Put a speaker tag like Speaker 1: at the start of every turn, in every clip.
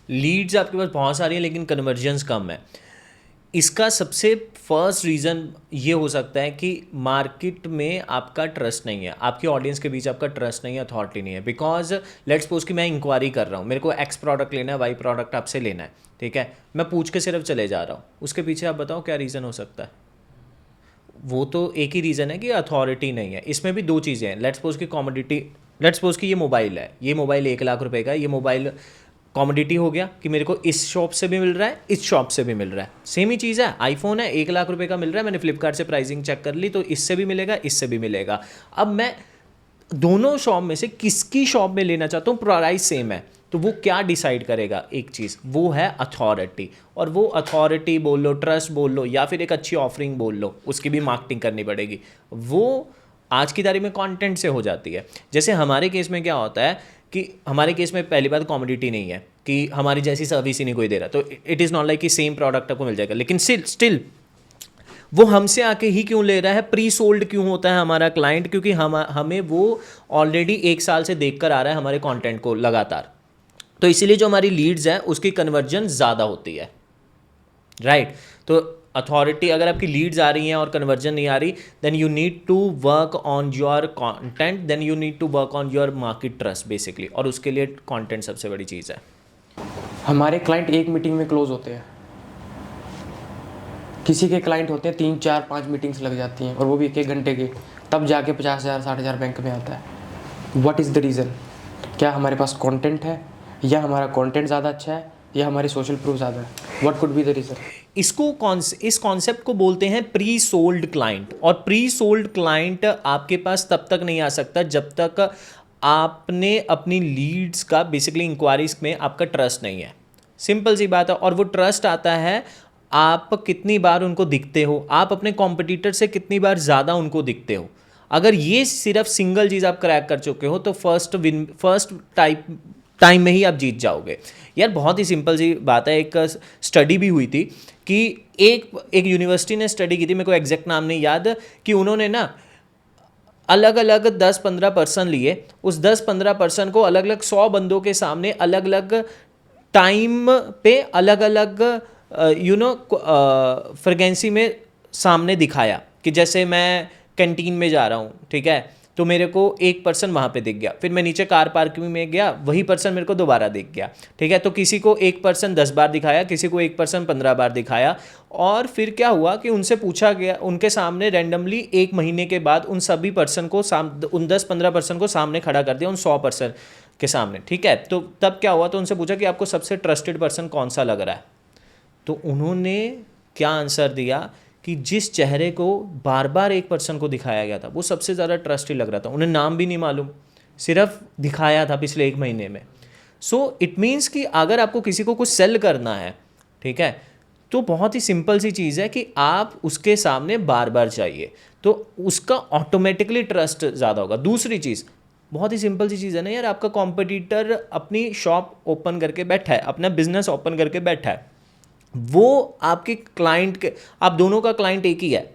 Speaker 1: Leeds आपके पास बहुत सारी हैं लेकिन कन्वर्जन्स कम है। इसका सबसे फर्स्ट रीज़न ये हो सकता है कि मार्केट में आपका ट्रस्ट नहीं है, आपकी ऑडियंस के बीच आपका ट्रस्ट नहीं है, अथॉरिटी नहीं है। बिकॉज लेट्स सपोज कि मैं इंक्वायरी कर रहा हूँ, मेरे को एक्स प्रोडक्ट लेना है, वाई प्रोडक्ट आपसे लेना है, ठीक है, मैं पूछ के सिर्फ चले जा रहा हूँ, उसके पीछे आप बताओ क्या रीज़न हो सकता है? वो तो एक ही रीज़न है कि अथॉरिटी नहीं है। इसमें भी दो चीज़ें हैं। लेट्स सपोज की कॉमोडिटी, लेट्स सपोज कि ये मोबाइल है, ये मोबाइल 1 लाख रुपए का है, ये मोबाइल कॉमोडिटी हो गया कि मेरे को इस शॉप से भी मिल रहा है, इस शॉप से भी मिल रहा है, सेम ही चीज़ है। आईफोन है, 1 लाख रुपए का मिल रहा है, मैंने फ्लिपकार्ट से प्राइसिंग चेक कर ली तो इससे भी मिलेगा, इससे भी मिलेगा। अब मैं दोनों शॉप में से किसकी शॉप में लेना चाहता हूँ, प्राइस सेम है, तो वो क्या डिसाइड करेगा? एक चीज़ वो है अथॉरिटी। और वो अथॉरिटी बोल लो, ट्रस्ट बोल लो, या फिर एक अच्छी ऑफरिंग बोल लो, उसकी भी मार्केटिंग करनी पड़ेगी। वो आज की तारीख में कंटेंट से हो जाती है। जैसे हमारे केस में क्या होता है कि हमारे केस में पहली बात कॉमोडिटी नहीं है कि हमारी जैसी सर्विस ही नहीं कोई दे रहा, तो इट इज़ नॉट लाइक कि सेम प्रोडक्ट आपको मिल जाएगा। लेकिन स्टिल वो हमसे आके ही क्यों ले रहा है, प्री सोल्ड क्यों होता है हमारा क्लाइंट? क्योंकि हमें वो ऑलरेडी 1 साल से देख कर आ रहा है हमारे कंटेंट को लगातार। तो इसीलिए जो हमारी लीड्स है उसकी कन्वर्जन ज़्यादा होती है, राइट? तो अथॉरिटी, अगर आपकी लीड्स आ रही हैं और कन्वर्जन नहीं आ रही, then you need to work on your content, then you need to work on your market trust basically, और उसके लिए कंटेंट सबसे बड़ी चीज़ है।
Speaker 2: हमारे क्लाइंट एक मीटिंग में क्लोज होते हैं, किसी के क्लाइंट होते हैं 3 4 5 मीटिंग्स लग जाती हैं, और वो भी 1 1 घंटे की, तब जाके 50,000 60,000 बैंक में आता है। What is the reason? क्या हमारे पास कंटेंट है, या हमारा कंटेंट ज़्यादा अच्छा है, या हमारी सोशल प्रूफ ज़्यादा है? What could be the reason?
Speaker 1: इस कॉन्सेप्ट को बोलते हैं प्री सोल्ड क्लाइंट। और प्री सोल्ड क्लाइंट आपके पास तब तक नहीं आ सकता जब तक आपने अपनी लीड्स का बेसिकली इंक्वायरीज में आपका ट्रस्ट नहीं है। सिंपल सी बात है। और वो ट्रस्ट आता है आप कितनी बार उनको दिखते हो, आप अपने कॉम्पिटिटर से कितनी बार ज़्यादा उनको दिखते हो। अगर ये सिर्फ सिंगल चीज़ आप क्रैक कर चुके हो तो फर्स्ट टाइम में ही आप जीत जाओगे। यार बहुत ही सिंपल सी बात है। एक स्टडी भी हुई थी कि एक यूनिवर्सिटी ने स्टडी की थी, मेरे को एग्जैक्ट नाम नहीं याद, कि उन्होंने ना अलग अलग 10-15 पर्सन लिए, उस 10-15 पर्सन को अलग अलग 100 बंदों के सामने अलग अलग टाइम पे अलग अलग फ्रिक्वेंसी में सामने दिखाया। कि जैसे मैं कैंटीन में जा रहा हूँ, ठीक है, तो मेरे को एक पर्सन वहाँ पे दिख गया, फिर मैं नीचे कार पार्किंग में गया, वही पर्सन मेरे को दोबारा दिख गया, ठीक है। तो किसी को एक पर्सन 10 बार दिखाया, किसी को एक पर्सन 15 बार दिखाया। और फिर क्या हुआ कि उनसे पूछा गया, उनके सामने रैंडमली 1 महीने के बाद उन सभी पर्सन को उन 10-15 पर्सन को सामने खड़ा कर दिया, उन 100 पर्सन के सामने, ठीक है। तो तब क्या हुआ, तो उनसे पूछा कि आपको सबसे ट्रस्टेड पर्सन कौन सा लग रहा है? तो उन्होंने क्या आंसर दिया कि जिस चेहरे को बार बार एक पर्सन को दिखाया गया था वो सबसे ज़्यादा ट्रस्टी लग रहा था। उन्हें नाम भी नहीं मालूम, सिर्फ दिखाया था पिछले 1 महीने में। सो इट मीन्स कि अगर आपको किसी को कुछ सेल करना है, ठीक है, तो बहुत ही सिंपल सी चीज़ है कि आप उसके सामने बार बार जाइए, तो उसका ऑटोमेटिकली ट्रस्ट ज़्यादा होगा। दूसरी चीज़, बहुत ही सिंपल सी चीज़ है ना यार, आपका कॉम्पिटिटर अपनी शॉप ओपन करके बैठा है, अपना बिजनेस ओपन करके बैठा है, वो आपके क्लाइंट के, आप दोनों का क्लाइंट एक ही है,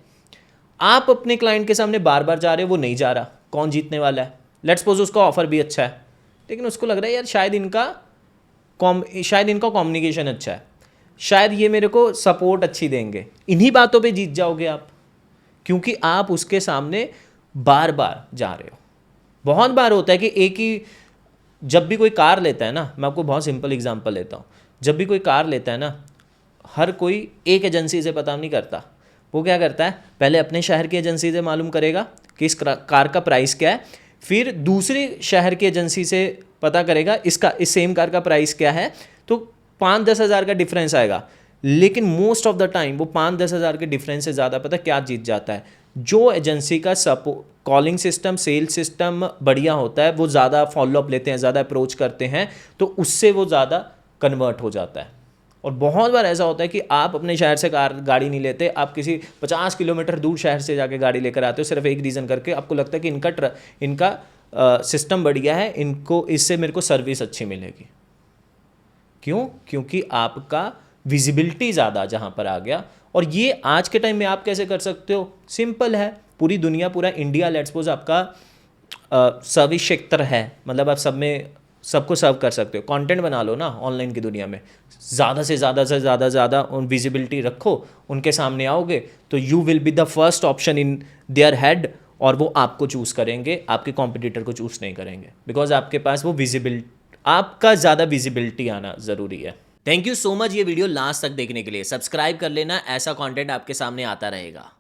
Speaker 1: आप अपने क्लाइंट के सामने बार बार जा रहे हो, वो नहीं जा रहा, कौन जीतने वाला है? लेट्स सपोज उसका ऑफर भी अच्छा है, लेकिन उसको लग रहा है यार शायद इनका कम्युनिकेशन अच्छा है, शायद ये मेरे को सपोर्ट अच्छी देंगे। इन्हीं बातों पे जीत जाओगे आप, क्योंकि आप उसके सामने बार बार जा रहे हो। बहुत बार होता है कि एक ही, जब भी कोई कार लेता है ना, मैं आपको बहुत सिंपल एग्जांपल लेता हूँ, जब भी कोई कार लेता है ना, हर कोई एक एजेंसी से पता नहीं करता। वो क्या करता है, पहले अपने शहर की एजेंसी से मालूम करेगा कि इस कार का प्राइस क्या है, फिर दूसरे शहर की एजेंसी से पता करेगा इस सेम कार का प्राइस क्या है, तो 5-10 हज़ार का डिफरेंस आएगा। लेकिन मोस्ट ऑफ द टाइम वो 5-10 हज़ार के डिफरेंस से ज़्यादा पता क्या जीत जाता है, जो एजेंसी का कॉलिंग सिस्टम, सेल सिस्टम बढ़िया होता है, वो ज़्यादा फॉलोअप लेते हैं, ज़्यादा अप्रोच करते हैं, तो उससे वो ज़्यादा कन्वर्ट हो जाता है। और बहुत बार ऐसा होता है कि आप अपने शहर से गाड़ी नहीं लेते, आप किसी 50 किलोमीटर दूर शहर से जाके गाड़ी लेकर आते हो, सिर्फ एक रीज़न करके, आपको लगता है कि इनका सिस्टम बढ़िया है, इनको इससे मेरे को सर्विस अच्छी मिलेगी। क्यों? क्योंकि आपका विजिबिलिटी ज़्यादा जहाँ पर आ गया। और ये आज के टाइम में आप कैसे कर सकते हो? सिंपल है, पूरी दुनिया, पूरा इंडिया लेट्स सपोज आपका सर्विस सेक्टर है, मतलब आप सब में सबको सर्व कर सकते हो। कंटेंट बना लो ना ऑनलाइन की दुनिया में, ज़्यादा से ज़्यादा विजिबिलिटी रखो, उनके सामने आओगे तो you will be the first option in their head, और वो आपको चूज़ करेंगे, आपके कॉम्पिटिटर को चूज़ नहीं करेंगे, बिकॉज आपके पास वो विजिबिलिटी, आपका ज़्यादा विजिबिलिटी आना ज़रूरी है। थैंक यू सो मच ये वीडियो लास्ट तक देखने के लिए। सब्सक्राइब कर लेना, ऐसा कंटेंट आपके सामने आता रहेगा।